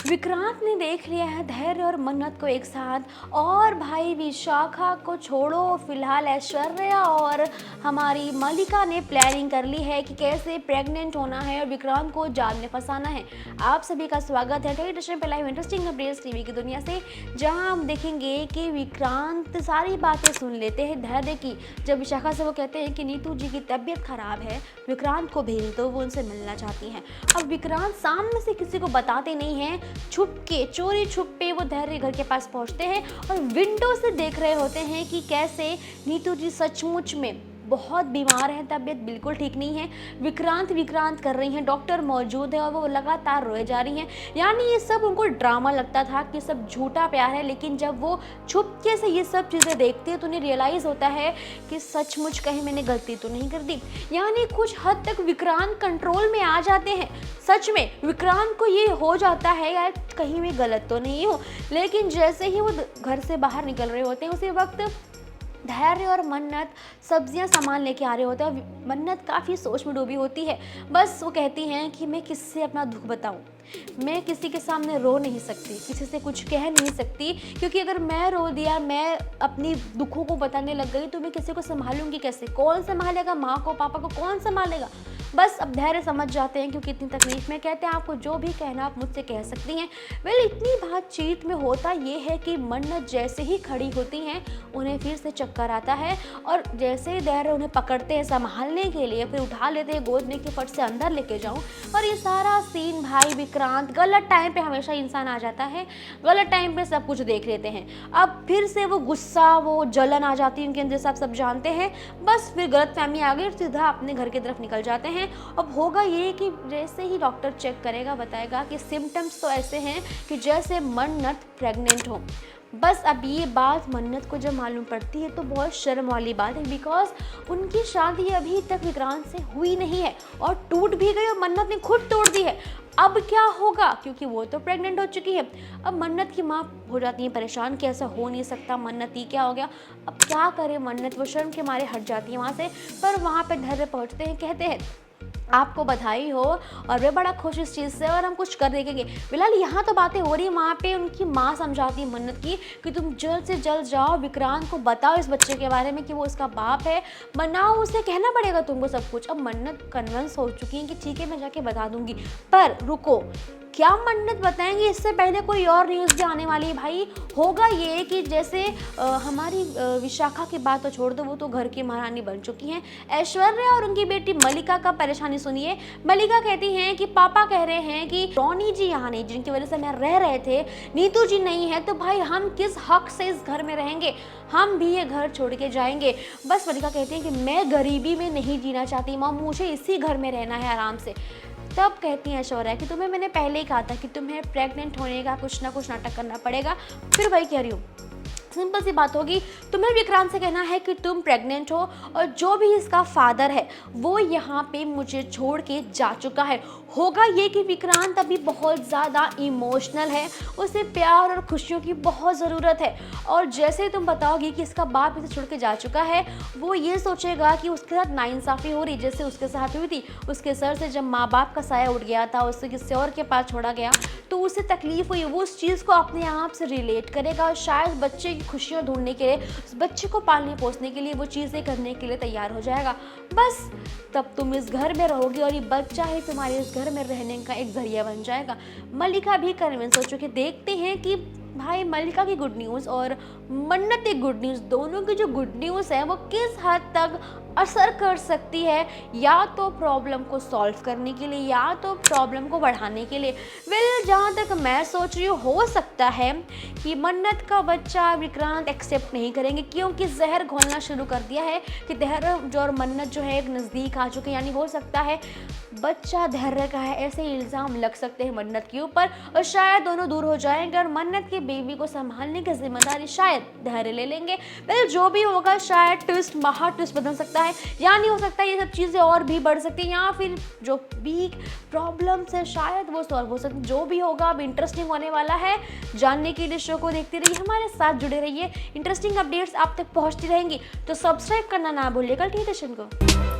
विक्रांत ने देख लिया है धैर्य और मन्नत को एक साथ। और भाई विशाखा को छोड़ो, फिलहाल ऐश्वर्या और हमारी मलिका ने प्लानिंग कर ली है कि कैसे प्रेग्नेंट होना है और विक्रांत को जाल में फंसाना है। आप सभी का स्वागत है टेलीविजन पे लाइव इंटरेस्टिंग अपडेट्स टीवी की दुनिया से, जहां हम देखेंगे कि विक्रांत सारी बातें सुन लेते हैं धैर्य की। जब विशाखा से वो कहते हैं कि नीतू जी की तबीयत खराब है, विक्रांत को भेज दो, वो उनसे मिलना चाहती हैं। अब विक्रांत सामने से किसी को बताते नहीं हैं, छुप के चोरी छुप पे वो धैर्य घर के पास पहुंचते हैं और विंडो से देख रहे होते हैं कि कैसे नीतू जी सचमुच में बहुत बीमार है, तबीयत बिल्कुल ठीक नहीं है। विक्रांत कर रही हैं, डॉक्टर मौजूद है और वो लगातार रोए जा रही हैं। यानी ये सब उनको ड्रामा लगता था कि सब झूठा प्यार है, लेकिन जब वो छुपके से ये सब चीज़ें देखते हैं तो उन्हें रियलाइज़ होता है कि सचमुच कहीं मैंने गलती तो नहीं कर दी। यानी कुछ हद तक विक्रांत कंट्रोल में आ जाते हैं। सच में विक्रांत को ये हो जाता है यार कहीं मैं गलत तो नहीं हूँ, लेकिन जैसे ही वो घर से बाहर निकल रहे होते हैं उसी वक्त धैर्य और मन्नत सब्जियां सामान लेके आ रहे होते हैं। मन्नत काफ़ी सोच में डूबी होती है। बस वो कहती हैं कि मैं किससे अपना दुख बताऊं, मैं किसी के सामने रो नहीं सकती, किसी से कुछ कह नहीं सकती, क्योंकि अगर मैं रो दिया, मैं अपनी दुखों को बताने लग गई तो मैं किसी को संभालूंगी कैसे, कौन संभालेगा, माँ को पापा को कौन संभालेगा। बस अब धैर्य समझ जाते हैं क्योंकि इतनी तकलीफ में, कहते हैं आपको जो भी कहना आप मुझसे कह सकती हैं। वेल इतनी बातचीत में होता ये है कि मन्नत जैसे ही खड़ी होती हैं उन्हें फिर से चक्कर आता है और जैसे ही धैर्य उन्हें पकड़ते हैं संभालने के लिए, फिर उठा लेते हैं गोद में कि फट से अंदर लेके जाऊं। और ये सारा सीन भाई विक्रांत गलत टाइम पे हमेशा इंसान आ जाता है, गलत टाइम पे सब कुछ देख लेते हैं। अब फिर से वो गुस्सा, वो जलन आ जाती है उनके अंदर, सब जानते हैं। बस फिर गलतफहमी आ गई और सीधा अपने घर की तरफ निकल जाते हैं। अब होगा ये कि जैसे ही डॉक्टर चेक करेगा बताएगा कि सिम्टम्स तो ऐसे हैं कि जैसे मन्नत प्रेग्नेंट हो। बस अब ये बात मन्नत को जब मालूम पड़ती है तो बहुत शर्म वाली बात है, बिकॉज उनकी शादी अभी तक विक्रांत से हुई नहीं है और टूट भी गई और मन्नत ने खुद तोड़ दी है। अब क्या होगा, क्योंकि वो तो प्रेग्नेंट हो चुकी है। अब मन्नत की माँ हो जाती है परेशान कि ऐसा हो नहीं सकता, मन्नत ही क्या हो गया, अब क्या करे मन्नत, वो शर्म के मारे हट जाती है वहाँ से। पर वहाँ पे धैर्य पहुँचते हैं, कहते हैं आपको बधाई हो और वे बड़ा खुश इस चीज़ से और हम कुछ कर देंगे। फिलहाल यहाँ तो बातें हो रही है, वहाँ पे उनकी माँ समझाती है मन्नत की कि तुम जल्द से जल्द जाओ, विक्रांत को बताओ इस बच्चे के बारे में कि वो उसका बाप है, मनाओ, उसे कहना पड़ेगा तुमको सब कुछ। अब मन्नत कन्विंस हो चुकी है कि ठीक है मैं जाके बता दूंगी। पर रुको, क्या मन्नत बताएंगे इससे पहले कोई और न्यूज़ भी आने वाली है भाई। होगा ये कि जैसे हमारी विशाखा की बात तो छोड़ दो, वो तो घर की महारानी बन चुकी हैं। ऐश्वर्या और उनकी बेटी मलिका का परेशानी सुनिए। मलिका कहती हैं कि पापा कह रहे हैं कि रोनी जी यहाँ नहीं, जिनकी वजह से मैं रह रहे थे, नीतू जी नहीं है, तो भाई हम किस हक से इस घर में रहेंगे, हम भी ये घर छोड़ के जाएंगे। बस मलिका कहती है कि मैं गरीबी में नहीं जीना चाहती माँ, मुझे इसी घर में रहना है आराम से। तब कहती हैं ऐश्वर्या कि तुम्हें मैंने पहले ही कहा था कि तुम्हें प्रेग्नेंट होने का कुछ ना कुछ नाटक करना पड़ेगा। फिर वही कह रही हूँ, सिंपल सी बात होगी, तुम्हें विक्रांत से कहना है कि तुम प्रेग्नेंट हो और जो भी इसका फादर है वो यहाँ पे मुझे छोड़ के जा चुका है। होगा ये कि विक्रांत अभी बहुत ज़्यादा इमोशनल है, उसे प्यार और खुशियों की बहुत ज़रूरत है। और जैसे ही तुम बताओगी कि इसका बाप इसे छोड़ के जा चुका है, वो ये सोचेगा कि उसके साथ नाइंसाफ़ी हो रही, जैसे उसके साथ हुई थी। उसके सर से जब माँ बाप का साया उठ गया था, उसे किसी और के पास छोड़ा गया तो उसे तकलीफ़ हुई, वो उस चीज़ को अपने आप से रिलेट करेगा और शायद बच्चे की खुशियाँ ढूंढने के लिए, उस बच्चे को पालने पोसने के लिए वो चीज़ें करने के लिए तैयार हो जाएगा। बस तब तुम इस घर में रहोगे और ये बच्चा ही तुम्हारे इस घर में रहने का एक जरिया बन जाएगा। मलिका भी कन्विंस हो चुकी। देखते हैं कि भाई मलिका की गुड न्यूज़ और मन्नत की गुड न्यूज़, दोनों की जो गुड न्यूज़ है वो किस हद तक असर कर सकती है, या तो प्रॉब्लम को सॉल्व करने के लिए या तो प्रॉब्लम को बढ़ाने के लिए। वेल जहाँ तक मैं सोच रही हूँ, हो सकता है कि मन्नत का बच्चा विक्रांत एक्सेप्ट नहीं करेंगे, क्योंकि जहर घोलना शुरू कर दिया है कि धैर्य जो और मन्नत जो है एक नज़दीक आ चुके हैं। यानी हो सकता है बच्चा धैर्य का है, ऐसे इल्ज़ाम लग सकते हैं मन्नत के ऊपर और शायद दोनों दूर हो जाएंगे और मन्नत की बेबी को संभालने की जिम्मेदारी शायद धैर्य ले लेंगे। वेल जो भी होगा, शायद ट्विस्ट महा ट्विस्ट बदल सकता है, या नहीं हो सकता ये सब चीज़ें और भी बढ़ सकती हैं, या फिर जो भी प्रॉब्लम्स है शायद वो सॉल्व हो सकती। जो भी होगा अब इंटरेस्टिंग होने वाला है। जानने के लिए शो को देखते रहिए, हमारे साथ जुड़े रहिए, इंटरेस्टिंग अपडेट्स आप तक पहुंचती रहेंगी। तो सब्सक्राइब करना ना भूलिएगा टेलीविजन को।